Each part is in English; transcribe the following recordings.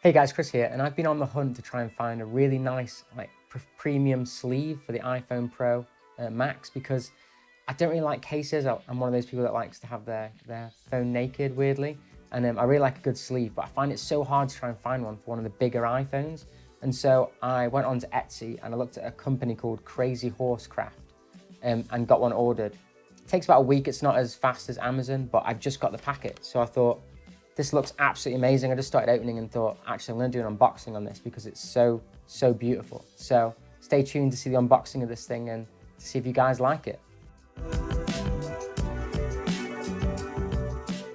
Hey guys, Chris here, and I've been on the hunt to try and find a really nice premium sleeve for the iPhone Pro Max because I don't really like cases. I'm one of those people that likes to have their phone naked, weirdly, and I really like a good sleeve, but I find it so hard to try and find one for one of the bigger iPhones. And so I went on to Etsy and I looked at a company called Crazy Horse Craft and got one ordered. It takes about a week. It's not as fast as Amazon, but I've just got the packet, so I thought, this looks absolutely amazing. I just started opening and thought, actually, I'm gonna do an unboxing on this because it's so beautiful. So stay tuned to see the unboxing of this thing and to see if you guys like it.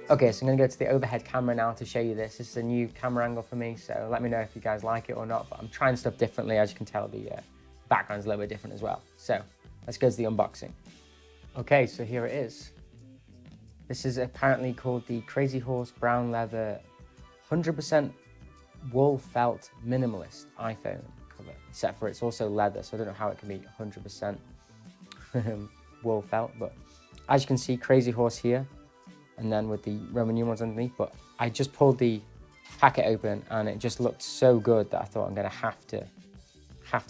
Okay, so I'm gonna go to the overhead camera now to show you this. This is a new camera angle for me, so let me know if you guys like it or not, but I'm trying stuff differently. As you can tell, the background's a little bit different as well. So let's go to the unboxing. Okay, so here it is. This is apparently called the Crazy Horse Brown Leather 100% Wool Felt Minimalist iPhone cover, except for it's also leather, so I don't know how it can be 100% wool felt, but as you can see, Crazy Horse here, and then with the Roman numerals underneath, but I just pulled the packet open and it just looked so good that I thought I'm gonna have to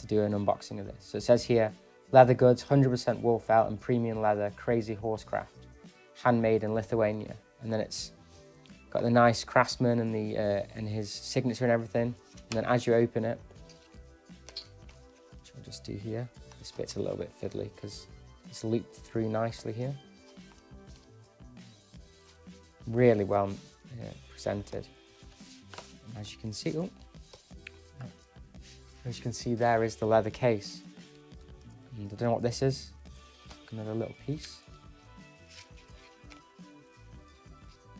do an unboxing of this. So it says here, leather goods, 100% wool felt and premium leather, Crazy Horse Craft. Handmade in Lithuania, and then it's got the nice craftsman and the and his signature and everything. And then as you open it, which I'll just do here, this bit's a little bit fiddly because it's looped through nicely here. Really well presented. And as you can see, as you can see, there is the leather case. And I don't know what this is. Another little piece.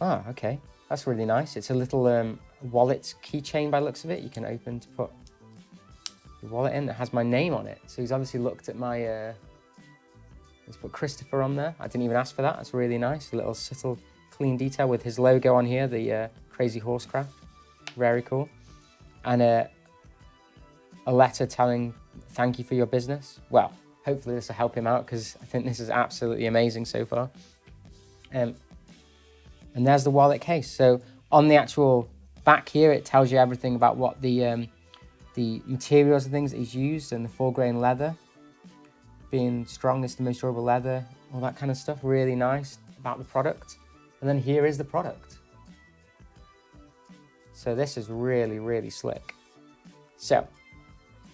Ah, okay, that's really nice. It's a little wallet keychain by the looks of it. You can open to put your wallet in. It has my name on it. So he's obviously looked at my, let's put Christopher on there. I didn't even ask for that. That's really nice. A little subtle, clean detail with his logo on here, the Crazy Horse Craft. Very cool. And a letter telling thank you for your business. Well, hopefully this will help him out because I think this is absolutely amazing so far. And there's the wallet case. So on the actual back here, it tells you everything about what the materials and things that he's used, and the 4-grain leather being strongest, the most durable leather, all that kind of stuff. Really nice about the product. And then here is the product. So this is really, really slick. So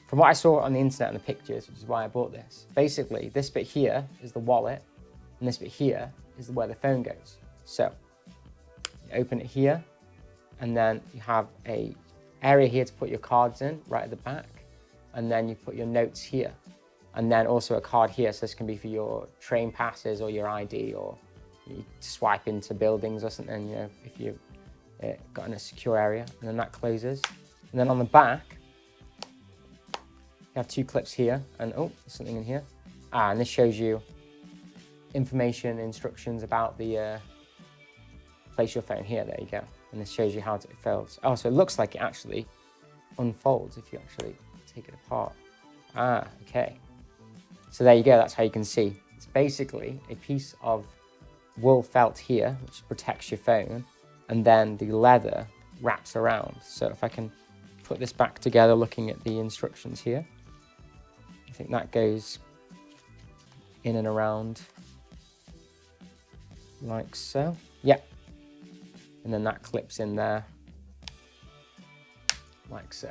from what I saw on the internet and the pictures, which is why I bought this, basically this bit here is the wallet, and this bit here is where the phone goes. So you open it here, and then you have a area here to put your cards in, right at the back, and then you put your notes here, and then also a card here. So this can be for your train passes or your ID, or you swipe into buildings or something, you know, if you've got in a secure area, and then that closes. And then on the back, you have 2 clips here, and oh, there's something in here. And this shows you information, instructions about the place your phone here. There you go. And this shows you how it folds. Oh, so it looks like it actually unfolds if you actually take it apart. Ah, okay. So there you go. That's how you can see. It's basically a piece of wool felt here, which protects your phone, and then the leather wraps around. So if I can put this back together, looking at the instructions here, I think that goes in and around like so. Yeah. And then that clips in there like so.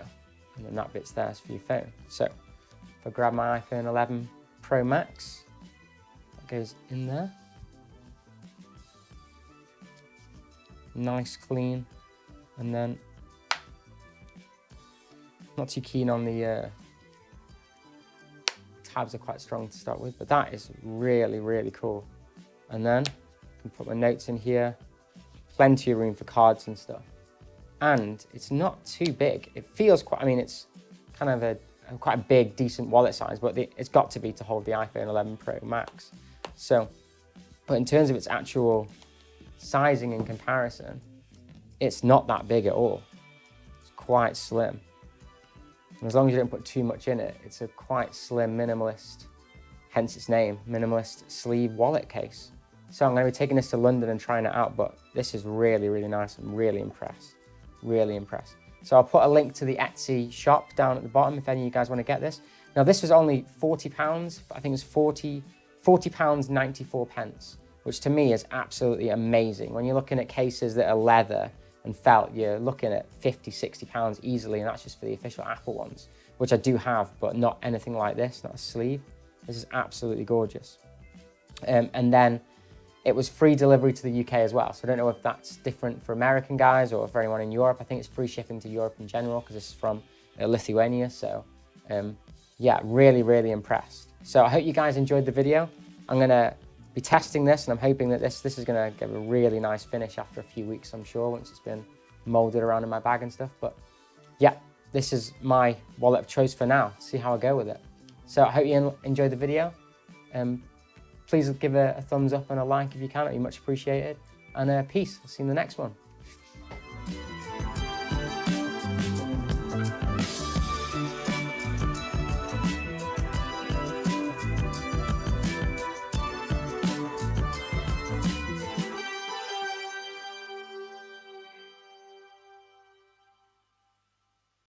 And then that bit's there for your phone. So if I grab my iPhone 11 Pro Max, that goes in there. Nice, clean. And then not too keen on the tabs, are quite strong to start with, but that is really, really cool. And then I can put my notes in here. Plenty of room for cards and stuff. And it's not too big. It feels quite, I mean, it's kind of quite a big, decent wallet size, but it's got to be to hold the iPhone 11 Pro Max. So, but in terms of its actual sizing in comparison, it's not that big at all. It's quite slim. And as long as you don't put too much in it, it's a quite slim, minimalist, hence its name, minimalist sleeve wallet case. So I'm going to be taking this to London and trying it out, but this is really, really nice. I'm really impressed. Really impressed. So I'll put a link to the Etsy shop down at the bottom if any of you guys want to get this. Now this was only £40, I think it was £40 94 pence, which to me is absolutely amazing. When you're looking at cases that are leather and felt, you're looking at £50–60 easily, and that's just for the official Apple ones, which I do have, but not anything like this, not a sleeve. This is absolutely gorgeous. And then it was free delivery to the UK as well. So I don't know if that's different for American guys or for anyone in Europe. I think it's free shipping to Europe in general because this is from Lithuania. So yeah, really, really impressed. So I hope you guys enjoyed the video. I'm gonna be testing this, and I'm hoping that this is gonna give a really nice finish after a few weeks, I'm sure, once it's been molded around in my bag and stuff. But yeah, this is my wallet of choice for now. See how I go with it. So I hope you enjoyed the video. Please give a thumbs up and a like if you can, it'd be much appreciated. And peace, I'll see you in the next one.